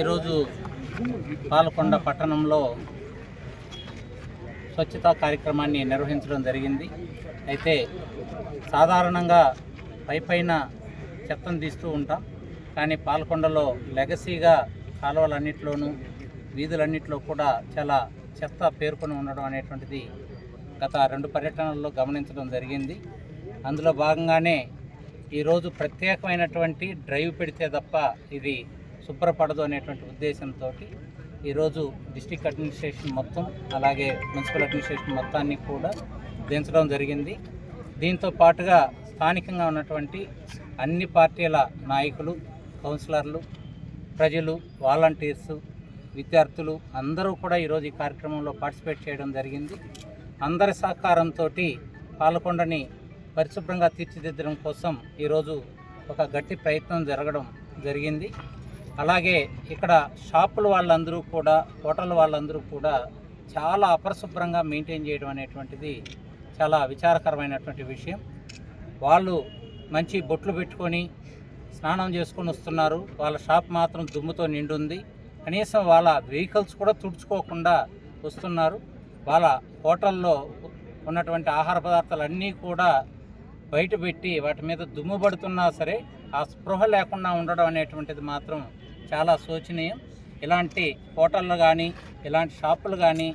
ఈరోజు పాలకొండ పట్టణంలో స్వచ్ఛతా కార్యక్రమాన్ని నిర్వహించడం జరిగింది. అయితే సాధారణంగా పైన చెత్తను తీస్తూ ఉంటాం, కానీ పాలకొండలో లెగసీగా కాలువలన్నింటిలోనూ వీధులన్నింటిలో కూడా చాలా చెత్త పేర్కొని ఉండడం అనేటువంటిది గత 2 పర్యటనల్లో గమనించడం జరిగింది. అందులో భాగంగానే ఈరోజు ప్రత్యేకమైనటువంటి డ్రైవ్ పెడితే తప్ప ఇది శుభ్రపడదు అనేటువంటి ఉద్దేశంతో ఈరోజు డిస్ట్రిక్ట్ అడ్మినిస్ట్రేషన్ మొత్తం, అలాగే మున్సిపల్ అడ్మినిస్ట్రేషన్ మొత్తాన్ని కూడా దించడం జరిగింది. దీంతో పాటుగా స్థానికంగా ఉన్నటువంటి అన్ని పార్టీల నాయకులు, కౌన్సిలర్లు, ప్రజలు, వాలంటీర్సు, విద్యార్థులు అందరూ కూడా ఈరోజు ఈ కార్యక్రమంలో పార్టిసిపేట్ చేయడం జరిగింది. అందరి సహకారంతో పాలకొండని పరిశుభ్రంగా తీర్చిదిద్దడం కోసం ఈరోజు ఒక గట్టి ప్రయత్నం జరగడం జరిగింది. అలాగే ఇక్కడ షాపుల వాళ్ళందరూ కూడా, హోటల్ వాళ్ళందరూ కూడా చాలా అపరిశుభ్రంగా మెయింటైన్ చేయడం అనేటువంటిది చాలా విచారకరమైనటువంటి విషయం. వాళ్ళు మంచి బొట్లు పెట్టుకొని స్నానం చేసుకొని వస్తున్నారు, వాళ్ళ షాప్ మాత్రం దుమ్ముతో నిండుంది. కనీసం వాళ్ళ వెహికల్స్ కూడా తుడుచుకోకుండా వస్తున్నారు. వాళ్ళ హోటల్లో ఉన్నటువంటి ఆహార పదార్థాలన్నీ కూడా బయట పెట్టి వాటి మీద దుమ్ము పడుతున్నా సరే ఆ స్పృహ లేకుండా ఉండడం అనేటువంటిది మాత్రం చాలా శోచనీయం. ఇలాంటి హోటళ్ళు కానీ, ఇలాంటి షాపులు కానీ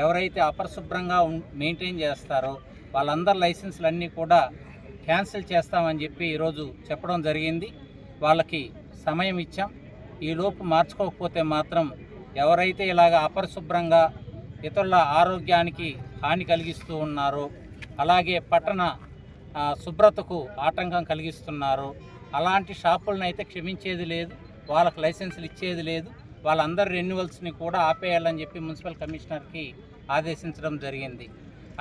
ఎవరైతే అపరిశుభ్రంగా మెయింటైన్ చేస్తారో వాళ్ళందరి లైసెన్సులన్నీ కూడా క్యాన్సిల్ చేస్తామని చెప్పి ఈరోజు చెప్పడం జరిగింది. వాళ్ళకి సమయం ఇచ్చాం. ఈలోపు మార్చుకోకపోతే మాత్రం ఎవరైతే ఇలాగ అపరిశుభ్రంగా ఇతరుల ఆరోగ్యానికి హాని కలిగిస్తూ ఉన్నారో, అలాగే పట్టణ శుభ్రతకు ఆటంకం కలిగిస్తున్నారో అలాంటి షాపులను అయితే క్షమించేది లేదు, వాళ్ళకి లైసెన్సులు ఇచ్చేది లేదు. వాళ్ళందరి రెన్యువల్స్ని కూడా ఆపేయాలని చెప్పి మున్సిపల్ కమిషనర్కి ఆదేశించడం జరిగింది.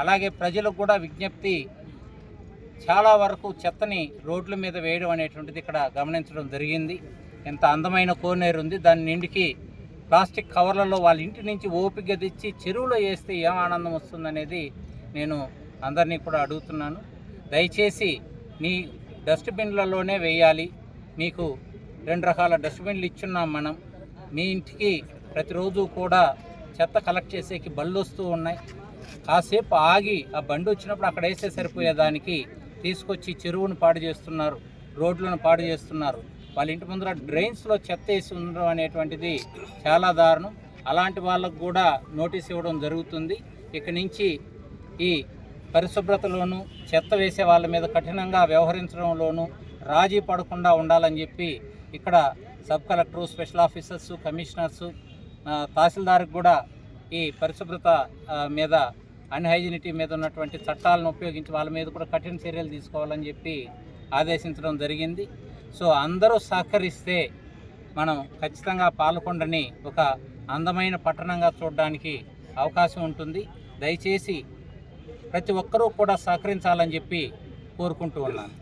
అలాగే ప్రజలకు కూడా విజ్ఞప్తి, చాలా వరకు చెత్తని రోడ్ల మీద వేయడం అనేటువంటిది ఇక్కడ గమనించడం జరిగింది. ఎంత అందమైన కోనేరు ఉంది, దాని నిండికి ప్లాస్టిక్ కవర్లలో వాళ్ళ ఇంటి నుంచి ఓపిక తెచ్చి చెరువులో వేస్తే ఏం ఆనందం వస్తుందనేది నేను అందరినీ కూడా అడుగుతున్నాను. దయచేసి మీ డస్ట్బిన్లలోనే వేయాలి. మీకు 2 రకాల డస్ట్బిన్లు ఇచ్చున్నాం మనం. మీ ఇంటికి ప్రతిరోజు కూడా చెత్త కలెక్ట్ చేసేకి బళ్ళు వస్తూ ఉన్నాయి. కాసేపు ఆగి ఆ బండి వచ్చినప్పుడు అక్కడ వేస్తే సరిపోయేదానికి తీసుకొచ్చి చెరువును పాడు చేస్తున్నారు, రోడ్లను పాడు చేస్తున్నారు. వాళ్ళ ఇంటి ముందర డ్రైన్స్లో చెత్త వేసి ఉండడం అనేటువంటిది చాలా దారుణం. అలాంటి వాళ్ళకు కూడా నోటీస్ ఇవ్వడం జరుగుతుంది. ఇక నుంచి ఈ పరిశుభ్రతలోనూ చెత్త వేసే వాళ్ళ మీద కఠినంగా వ్యవహరించడంలోనూ రాజీ పడకుండా ఉండాలని చెప్పి ఇక్కడ sub collector, special officers, commissioners, తహసీల్దార్కి కూడా ఈ పరిశుభ్రత మీద, అన్హైజినిటీ మీద ఉన్నటువంటి చట్టాలను ఉపయోగించి వాళ్ళ మీద కూడా కఠిన చర్యలు తీసుకోవాలని చెప్పి ఆదేశించడం జరిగింది. సో అందరూ సహకరిస్తే మనం ఖచ్చితంగా పాలకొండని ఒక అందమైన పట్టణంగా చూడడానికి అవకాశం ఉంటుంది. దయచేసి ప్రతి ఒక్కరూ కూడా సహకరించాలని చెప్పి కోరుకుంటూ ఉన్నాను.